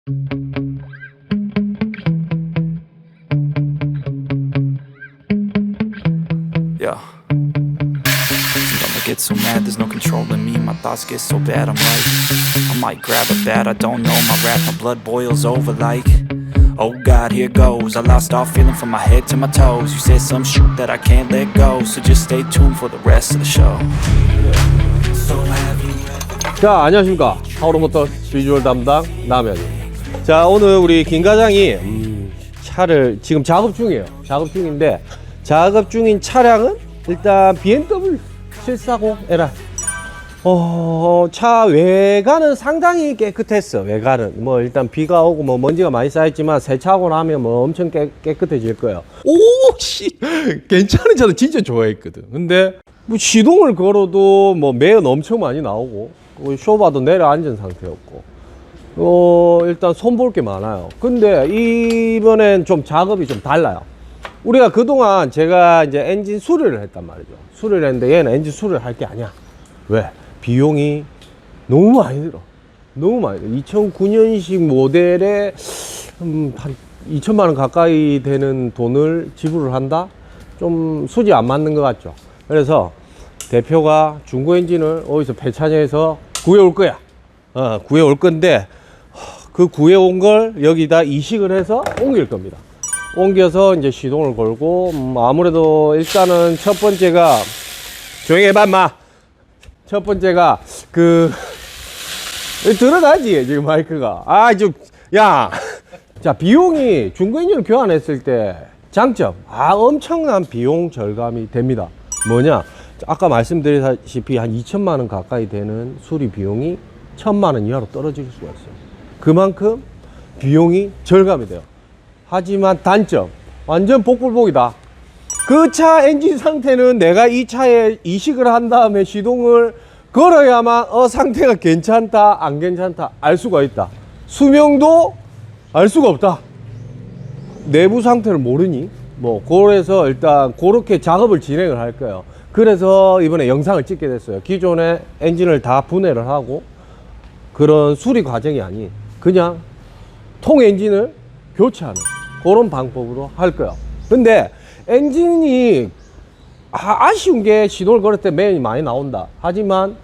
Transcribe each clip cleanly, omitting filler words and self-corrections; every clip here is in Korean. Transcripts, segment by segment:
Yeah. Sometimes I get so mad, there's no controlling me. My thoughts get so bad, I'm like, I might grab a bat, I don't know. My rap, my blood boils over like, oh God, here goes. I lost all feeling from my head to my toes. You said some shit that I can't let go, so just stay tuned for the rest of the show. So have you ever... 자, 안녕하십니까. 하우로모터 비주얼 담당 남현입니다. 자, 오늘 우리 김 과장이 차를 지금 작업 중이에요. 작업 중인데, 작업 중인 차량은 일단 BMW 740Li. 차 외관은 상당히 깨끗했어. 외관은 뭐 일단 비가 오고 뭐 먼지가 많이 쌓였지만 세차하고 나면 뭐 엄청 깨끗해질 거예요. 오씨 괜찮은 차도 진짜 좋아했거든. 근데 뭐 시동을 걸어도 뭐 매연 엄청 많이 나오고 쇼바도 내려앉은 상태였고 일단 손볼 게 많아요. 근데 이번엔 좀 작업이 좀 달라요. 우리가 그동안 제가 이제 엔진 수리를 했단 말이죠. 수리를 했는데 얘는 엔진 수리를 할 게 아니야. 왜? 비용이 너무 많이 들어. 너무 많이 들어. 2009년식 모델에 한 2천만 원 가까이 되는 돈을 지불을 한다? 좀 수지 안 맞는 것 같죠. 그래서 대표가 중고 엔진을 어디서 폐차장에서 구해올 거야. 구해올 건데 그 구해온 걸 여기다 이식을 해서 옮길 겁니다. 옮겨서 이제 시동을 걸고 아무래도 일단은 첫 번째가 조용히 해봐 인마. 첫 번째가 들어가지 지금 마이크가 자 비용이 중고 엔진을 교환했을 때 장점 엄청난 비용 절감이 됩니다. 뭐냐 아까 말씀드렸다시피 한 2천만 원 가까이 되는 수리 비용이 1,000만 원 이하로 떨어질 수가 있어요. 그만큼 비용이 절감이 돼요. 하지만 단점 완전 복불복이다. 그 차 엔진 상태는 내가 이 차에 이식을 한 다음에 시동을 걸어야만 상태가 괜찮다 안 괜찮다 알 수가 있다. 수명도 알 수가 없다. 내부 상태를 모르니 그래서 일단 그렇게 작업을 진행을 할 거예요. 그래서 이번에 영상을 찍게 됐어요. 기존의 엔진을 다 분해를 하고 그런 수리 과정이 아닌 그냥 통 엔진을 교체하는 그런 방법으로 할 거예요. 근데 엔진이 아쉬운 게 시동을 걸을 때 매연이 많이 나온다. 하지만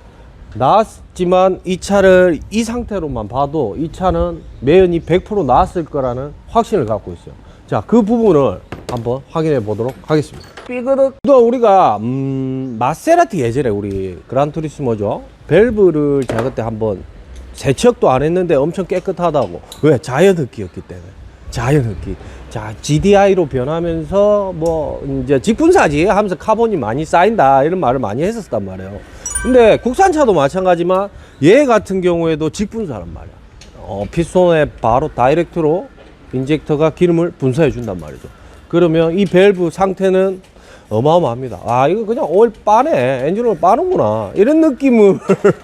나왔지만 이 차를 이 상태로만 봐도 이 차는 매연이 100% 나왔을 거라는 확신을 갖고 있어요. 자, 그 부분을 한번 확인해 보도록 하겠습니다. 삐그덕도 우리가 마세라티 예전에 우리 그란투리스모죠. 밸브를 제가 그때 한번 세척도 안 했는데 엄청 깨끗하다고. 왜? 자연 흡기였기 때문에. 자연 흡기. 자, GDI로 변하면서 이제 직분사지 하면서 카본이 많이 쌓인다 이런 말을 많이 했었단 말이에요. 근데 국산차도 마찬가지지만 얘 같은 경우에도 직분사란 말이야. 피스톤에 바로 다이렉트로 인젝터가 기름을 분사해 준단 말이죠. 그러면 이 밸브 상태는 어마어마합니다. 이거 그냥 오일 빠네. 엔진오일 빠는구나. 이런 느낌을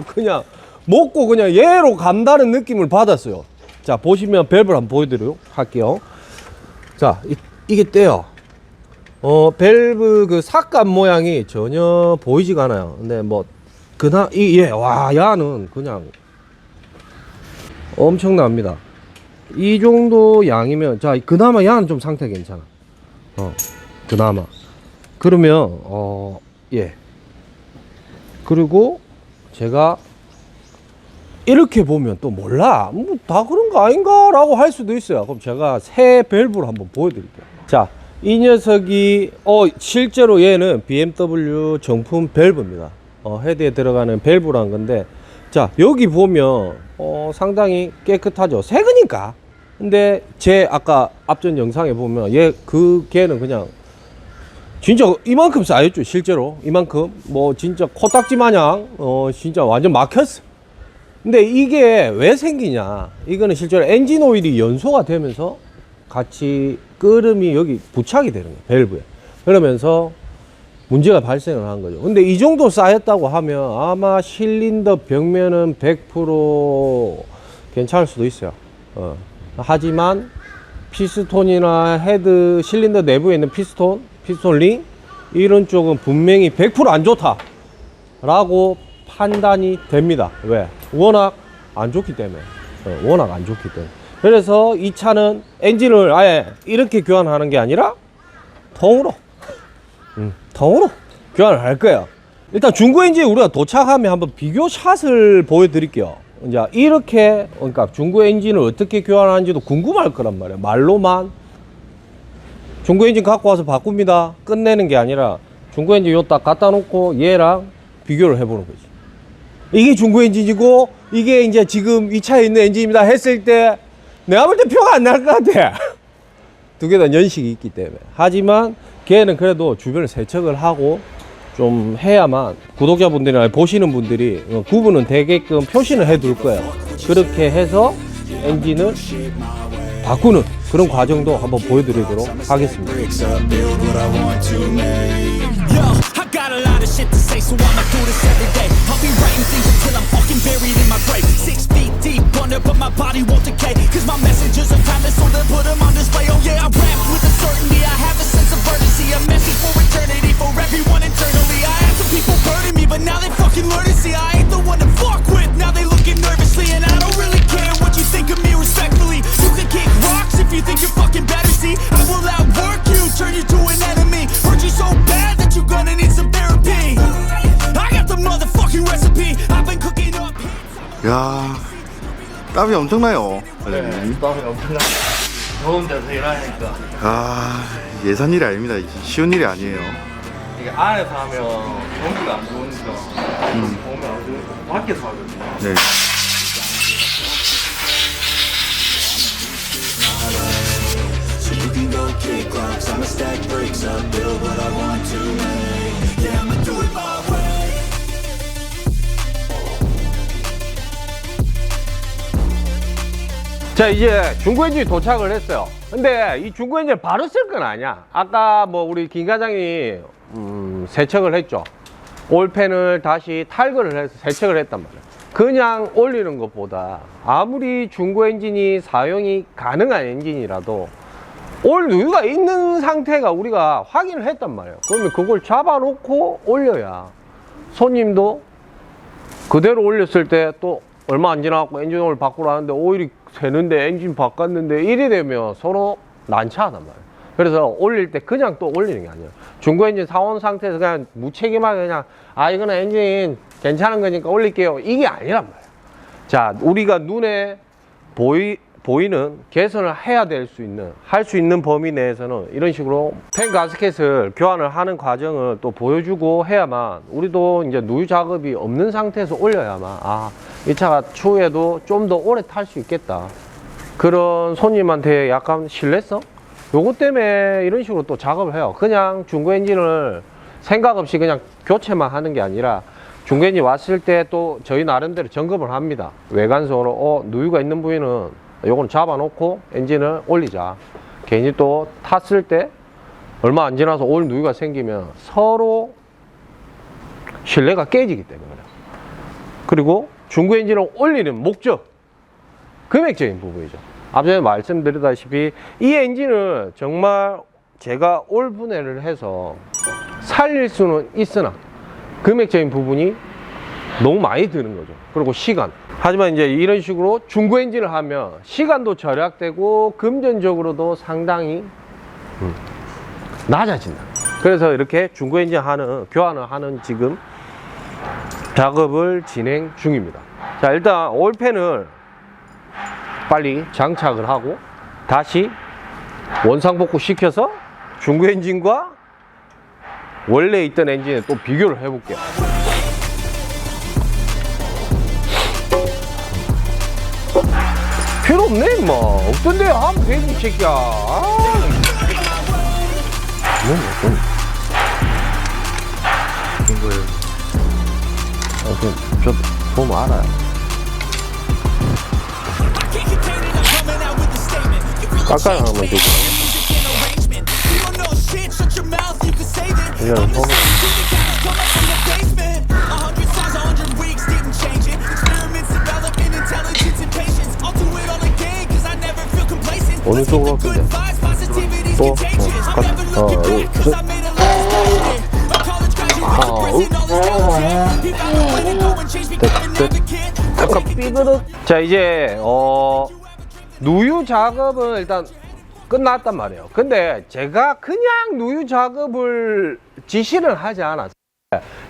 그냥 먹고 그냥 얘로 간다는 느낌을 받았어요. 자, 보시면 밸브를 한번 보여드리도록 할게요. 자, 이게 떼요. 밸브 그 삭감 모양이 전혀 보이지가 않아요. 근데 야는 그냥 엄청납니다. 이 정도 양이면, 자, 그나마 야는 좀 상태 괜찮아. 그나마. 그러면, 그리고 제가 이렇게 보면 또 몰라. 다 그런 거 아닌가? 라고 할 수도 있어요. 그럼 제가 새 밸브를 한번 보여드릴게요. 자, 이 녀석이, 실제로 얘는 BMW 정품 밸브입니다. 헤드에 들어가는 밸브란 건데, 자, 여기 보면, 상당히 깨끗하죠. 새 거니까. 근데 제 아까 앞전 영상에 보면 걔는 그냥 진짜 이만큼 쌓였죠. 실제로. 이만큼. 진짜 코딱지 마냥, 진짜 완전 막혔어. 근데 이게 왜 생기냐? 이거는 실제로 엔진 오일이 연소가 되면서 같이 끓음이 여기 부착이 되는 거예요. 밸브에. 그러면서 문제가 발생을 한 거죠. 근데 이 정도 쌓였다고 하면 아마 실린더 벽면은 100% 괜찮을 수도 있어요. 하지만 피스톤이나 헤드 실린더 내부에 있는 피스톤 링 이런 쪽은 분명히 100% 안 좋다 라고 판단이 됩니다. 왜? 워낙 안 좋기 때문에. 그래서 이 차는 엔진을 아예 이렇게 교환하는 게 아니라 통으로 통으로 교환을 할 거예요. 일단 중고 엔진 우리가 도착하면 한번 비교 샷을 보여드릴게요. 이제 이렇게 그러니까 중고 엔진을 어떻게 교환하는지도 궁금할 거란 말이에요. 말로만 중고 엔진 갖고 와서 바꿉니다 끝내는 게 아니라 중고 엔진 요 딱 갖다 놓고 얘랑 비교를 해보는 거지. 이게 중고 엔진이고 이게 이제 지금 이 차에 있는 엔진입니다 했을 때 내가 볼 때 표가 안 날 것 같아. 두 개 다 연식이 있기 때문에. 하지만 걔는 그래도 주변을 세척을 하고 좀 해야만 구독자분들이나 보시는 분들이 구분은 되게끔 표시는 해둘 거예요. 그렇게 해서 엔진을 바꾸는 그런 과정도 한번 보여드리도록 하겠습니다. Yo, I got a lot of shit to say, so I'ma do this every day. I'll be writing things until I'm fucking buried in my grave. 6 feet deep under, but my body won't decay. Cause my messages are timeless, so they'll put them on display. Oh yeah, I rap with a certainty, I have a sense of urgency. A message for eternity, for everyone internally. I had some people burning me, but now they fucking learn to see I ain't the one to fuck with, now they looking nervously. And I don't really care what you think of me respectfully. You can kick rocks if you think you're fucking better, see I will outwork you, turn you to an enemy. Hurt you so bad that you're gonna need some therapy. I got the motherfucking recipe. I've been cooking up. 야, 땀이 엄청나요. 네, 땀이 엄청나. 더운 데서 일하니까 아, 예산 일이 아닙니다. 쉬운 일이 아니에요. 이게 안에서 하면 공기가 안 좋으니까 보면 안 좋으니까 밖에서 하거든요. 네. You can go kick rocks, I'ma stack bricks up, build what I want to make. Yeah, I'ma do it my way. 자, 이제 중고 엔진이 도착을 했어요. 근데 이 중고 엔진을 바로 쓸 건 아니야. 아까 뭐 우리 김 과장이 세척을 했죠. 올펜을 다시 탈거를 해서 세척을 했단 말이야. 그냥 올리는 것보다 아무리 중고 엔진이 사용이 가능한 엔진이라도 올 누유가 있는 상태가 우리가 확인을 했단 말이에요. 그러면 그걸 잡아놓고 올려야 손님도 그대로 올렸을 때 또 얼마 안 지나갖고 엔진 오일 바꾸라 하는데 오일이 새는데 엔진 바꿨는데 이래 되면 서로 난처하단 말이에요. 그래서 올릴 때 그냥 또 올리는 게 아니에요. 중고 엔진 사온 상태에서 그냥 무책임하게 그냥 아 이거는 엔진 괜찮은 거니까 올릴게요 이게 아니란 말이에요. 자, 우리가 눈에 보이는 개선을 해야 될 수 있는 할 수 있는 범위 내에서는 이런 식으로 펜 가스켓을 교환을 하는 과정을 또 보여주고 해야만 우리도 이제 누유 작업이 없는 상태에서 올려야만 아 이 차가 추후에도 좀 더 오래 탈 수 있겠다 그런 손님한테 약간 신뢰성 요것 때문에 이런 식으로 또 작업을 해요. 그냥 중고 엔진을 생각 없이 그냥 교체만 하는 게 아니라 중고 엔진 왔을 때 또 저희 나름대로 점검을 합니다. 외관성으로 누유가 있는 부위는 요건 잡아놓고 엔진을 올리자. 괜히 또 탔을 때 얼마 안 지나서 오일 누유가 생기면 서로 신뢰가 깨지기 때문에 그래요. 그리고 중고 엔진을 올리는 목적, 금액적인 부분이죠. 앞전에 말씀드렸다시피 이 엔진을 정말 제가 올 분해를 해서 살릴 수는 있으나 금액적인 부분이 너무 많이 드는 거죠. 그리고 시간. 하지만 이제 이런 식으로 중고 엔진을 하면 시간도 절약되고 금전적으로도 상당히 낮아진다. 그래서 이렇게 중고 엔진 교환을 하는 지금 작업을 진행 중입니다. 자, 일단 올펜을 빨리 장착을 하고 다시 원상복구 시켜서 중고 엔진과 원래 있던 엔진에 또 비교를 해볼게요. 필요 없네 임마. 없던 데 하면 되지 이 새끼야. 이거예요. 저 보면 알아요. 깎아야 하면 되지. 이거는 손으로. 어느 쪽으로 할건데? 또? 약간 삐그덕. 자, 이제 누유 작업은 일단 끝났단 말이에요. 근데 제가 그냥 누유 작업을 지시는 하지 않았어요.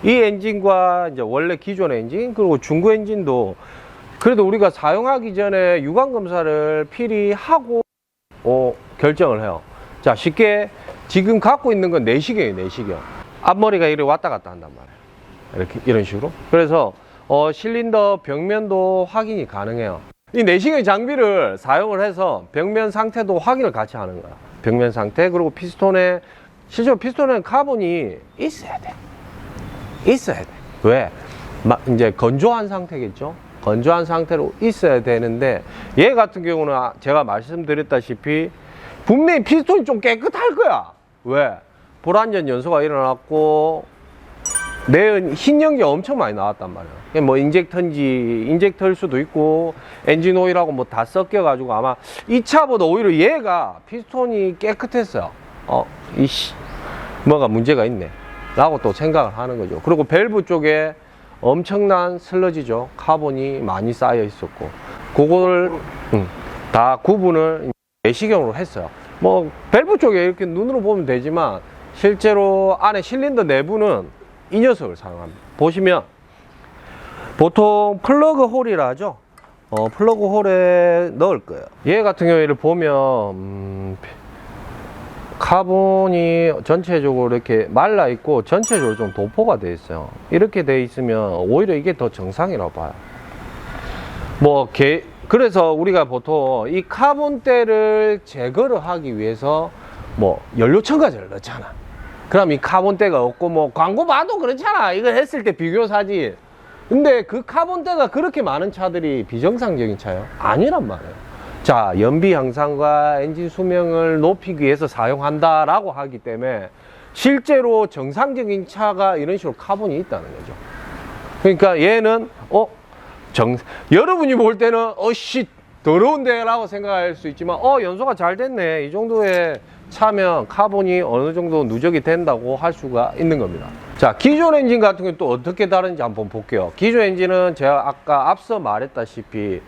이 엔진과 이제 원래 기존 엔진 그리고 중고 엔진도 그래도 우리가 사용하기 전에 유관 검사를 필히 하고 결정을 해요. 자, 쉽게 지금 갖고 있는 건 내시경이에요. 내시경. 앞머리가 이렇게 왔다 갔다 한단 말이에요. 이렇게 이런 식으로. 그래서 실린더 벽면도 확인이 가능해요. 이 내시경 장비를 사용을 해서 벽면 상태도 확인을 같이 하는 거야. 벽면 상태 그리고 피스톤에 실제로 피스톤에는 카본이 있어야 돼. 있어야 돼. 왜? 이제 건조한 상태겠죠. 건조한 상태로 있어야 되는데 얘 같은 경우는 제가 말씀드렸다시피 분명히 피스톤이 좀 깨끗할 거야. 왜? 불완전 연소가 일어났고 내연 흰 연기가 엄청 많이 나왔단 말이에요. 뭐 인젝터일 수도 있고 엔진 오일하고 뭐 다 섞여 가지고 아마 이 차보다 오히려 얘가 피스톤이 깨끗했어요. 이씨 뭐가 문제가 있네 라고 또 생각을 하는 거죠. 그리고 밸브 쪽에 엄청난 슬러지죠. 카본이 많이 쌓여 있었고 그거를 다 구분을 내시경으로 했어요. 뭐 밸브 쪽에 이렇게 눈으로 보면 되지만 실제로 안에 실린더 내부는 이 녀석을 사용합니다. 보시면 보통 플러그 홀이라 하죠. 플러그 홀에 넣을 거예요. 얘 같은 경우를 보면 카본이 전체적으로 이렇게 말라 있고 전체적으로 좀 도포가 되어 있어요. 이렇게 되어 있으면 오히려 이게 더 정상이라고 봐요. 그래서 우리가 보통 이 카본대를 제거를 하기 위해서 뭐 연료 첨가제를 넣잖아. 그럼 이 카본대가 없고 뭐 광고 봐도 그렇잖아. 이거 했을 때 비교 사진. 근데 그 카본대가 그렇게 많은 차들이 비정상적인 차예요? 아니란 말이에요. 자, 연비 향상과 엔진 수명을 높이기 위해서 사용한다라고 하기 때문에 실제로 정상적인 차가 이런 식으로 카본이 있다는 거죠. 그러니까 얘는 여러분이 볼 때는 씨 더러운데 라고 생각할 수 있지만 연소가 잘 됐네 이 정도의 차면 카본이 어느 정도 누적이 된다고 할 수가 있는 겁니다. 자, 기존 엔진 같은 경우는 또 어떻게 다른지 한번 볼게요. 기존 엔진은 제가 아까 앞서 말했다시피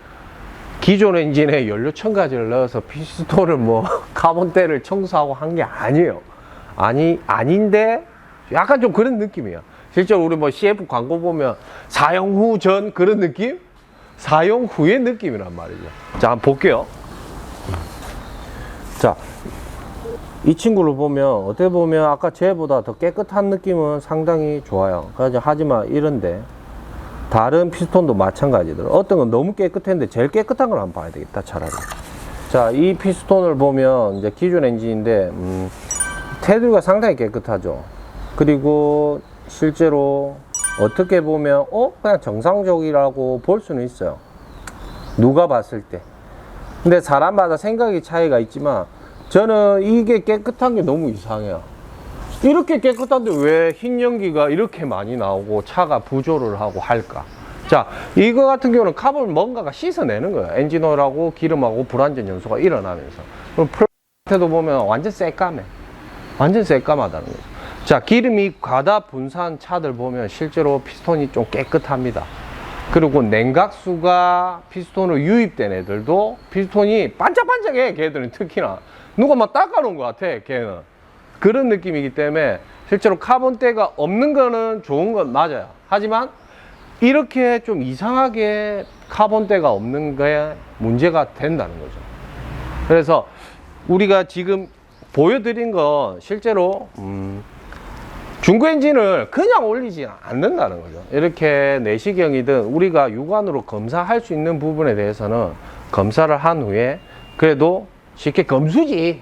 기존 엔진에 연료 첨가제를 넣어서 피스톤을 뭐 카본대를 청소하고 한 게 아니에요. 아닌데 약간 좀 그런 느낌이야. 실제로 우리 뭐 CF 광고 보면 사용 후 전 그런 느낌? 사용 후의 느낌이란 말이죠. 자, 한번 볼게요. 자, 이 친구를 보면 어떻게 보면 아까 쟤보다 더 깨끗한 느낌은 상당히 좋아요. 하지만 이런데 다른 피스톤도 마찬가지더라. 어떤 건 너무 깨끗했는데 제일 깨끗한 걸 한번 봐야 되겠다 차라리. 자, 이 피스톤을 보면 이제 기존 엔진인데 테두리가 상당히 깨끗하죠. 그리고 실제로 어떻게 보면 그냥 정상적이라고 볼 수는 있어요. 누가 봤을 때. 근데 사람마다 생각의 차이가 있지만 저는 이게 깨끗한 게 너무 이상해요. 이렇게 깨끗한데 왜 흰 연기가 이렇게 많이 나오고 차가 부조를 하고 할까? 자, 이거 같은 경우는 카본을 뭔가가 씻어내는 거예요. 엔진오일하고 기름하고 불완전 연소가 일어나면서. 그럼 플랫에도 보면 완전 새까매. 완전 새까마다는 거죠. 자, 기름이 과다 분사한 차들 보면 실제로 피스톤이 좀 깨끗합니다. 그리고 냉각수가 피스톤으로 유입된 애들도 피스톤이 반짝반짝해. 걔들은 특히나 누가 막 닦아놓은 것 같아. 걔는 그런 느낌이기 때문에 실제로 카본대가 없는 거는 좋은 건 맞아요. 하지만 이렇게 좀 이상하게 카본대가 없는 게 문제가 된다는 거죠. 그래서 우리가 지금 보여드린 건 실제로 중고 엔진을 그냥 올리지 않는다는 거죠. 이렇게 내시경이든 우리가 육안으로 검사할 수 있는 부분에 대해서는 검사를 한 후에 그래도 쉽게 검수지.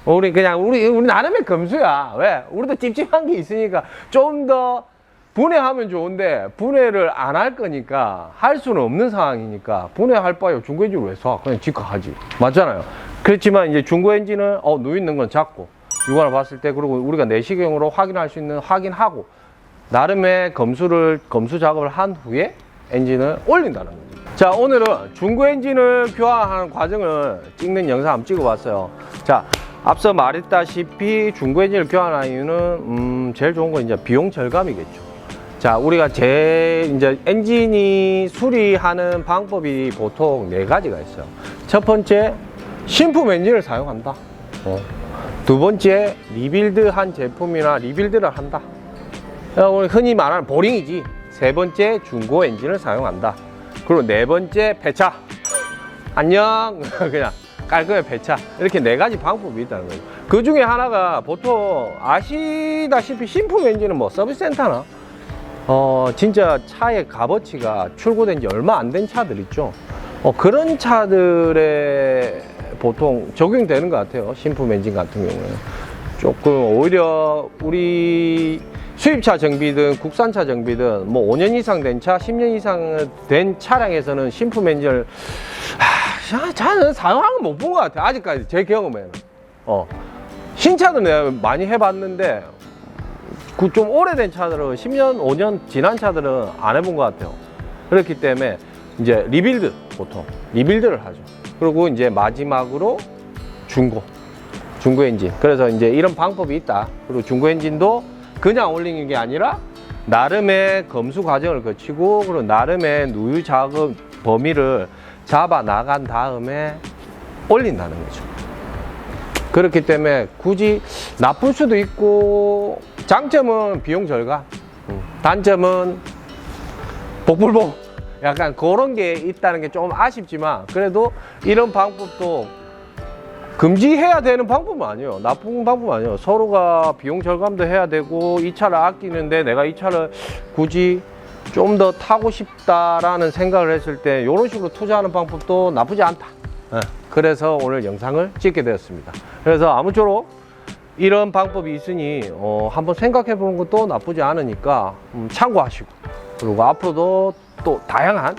우리 나름의 검수야. 왜? 우리도 찝찝한 게 있으니까 좀 더 분해하면 좋은데 분해를 안 할 거니까 할 수는 없는 상황이니까 분해할 바에 중고 엔진을 왜 사? 그냥 직화하지. 맞잖아요. 그렇지만 이제 중고 엔진은 누있는 건 작고 육안을 봤을 때 그리고 우리가 내시경으로 확인할 수 있는 확인하고 나름의 검수 작업을 한 후에 엔진을 올린다는 거죠. 자, 오늘은 중고 엔진을 교환하는 과정을 찍는 영상 한번 찍어봤어요. 자, 앞서 말했다시피 중고 엔진을 교환하는 이유는 제일 좋은 건 이제 비용 절감이겠죠. 자, 우리가 이제 엔진이 수리하는 방법이 보통 4가지가 있어요. 첫 번째, 신품 엔진을 사용한다. 두 번째, 리빌드한 제품이나 리빌드를 한다. 우리 흔히 말하는 보링이지. 세 번째, 중고 엔진을 사용한다. 그리고 네 번째, 폐차. 안녕. 그냥 깔끔하게 폐차. 이렇게 4가지 방법이 있다는 거죠. 그 중에 하나가 보통 아시다시피 신품 엔진은 뭐 서비스 센터나 진짜 차의 값어치가 출고된 지 얼마 안 된 차들 있죠. 그런 차들에 보통 적용되는 것 같아요. 신품 엔진 같은 경우는. 조금 오히려 우리 수입차 정비든 국산차 정비든 뭐 5년 이상 된 차, 10년 이상 된 차량에서는 신품 엔진을 저는 사용하는 거 못 본 것 같아요. 아직까지 제 경험에는. 신차도 내가 많이 해봤는데 좀 오래된 차들은 10년, 5년 지난 차들은 안 해본 것 같아요. 그렇기 때문에 이제 리빌드, 보통 리빌드를 하죠. 그리고 이제 마지막으로 중고 엔진. 그래서 이제 이런 방법이 있다. 그리고 중고 엔진도 그냥 올리는 게 아니라 나름의 검수 과정을 거치고 그리고 나름의 누유 작업 범위를 잡아 나간 다음에 올린다는 거죠. 그렇기 때문에 굳이 나쁠 수도 있고, 장점은 비용 절감, 단점은 복불복, 약간 그런 게 있다는 게 좀 아쉽지만, 그래도 이런 방법도 금지해야 되는 방법은 아니에요. 나쁜 방법은 아니에요. 서로가 비용 절감도 해야 되고, 이 차를 아끼는데 내가 이 차를 굳이 좀 더 타고 싶다라는 생각을 했을 때 이런 식으로 투자하는 방법도 나쁘지 않다. 그래서 오늘 영상을 찍게 되었습니다. 그래서 아무쪼록 이런 방법이 있으니 한번 생각해 보는 것도 나쁘지 않으니까 참고하시고, 그리고 앞으로도 또 다양한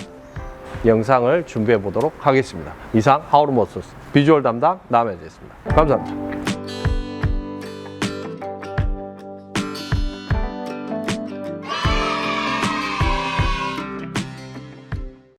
영상을 준비해 보도록 하겠습니다. 이상 하우르모터스 비주얼 담당 남해재였습니다. 감사합니다.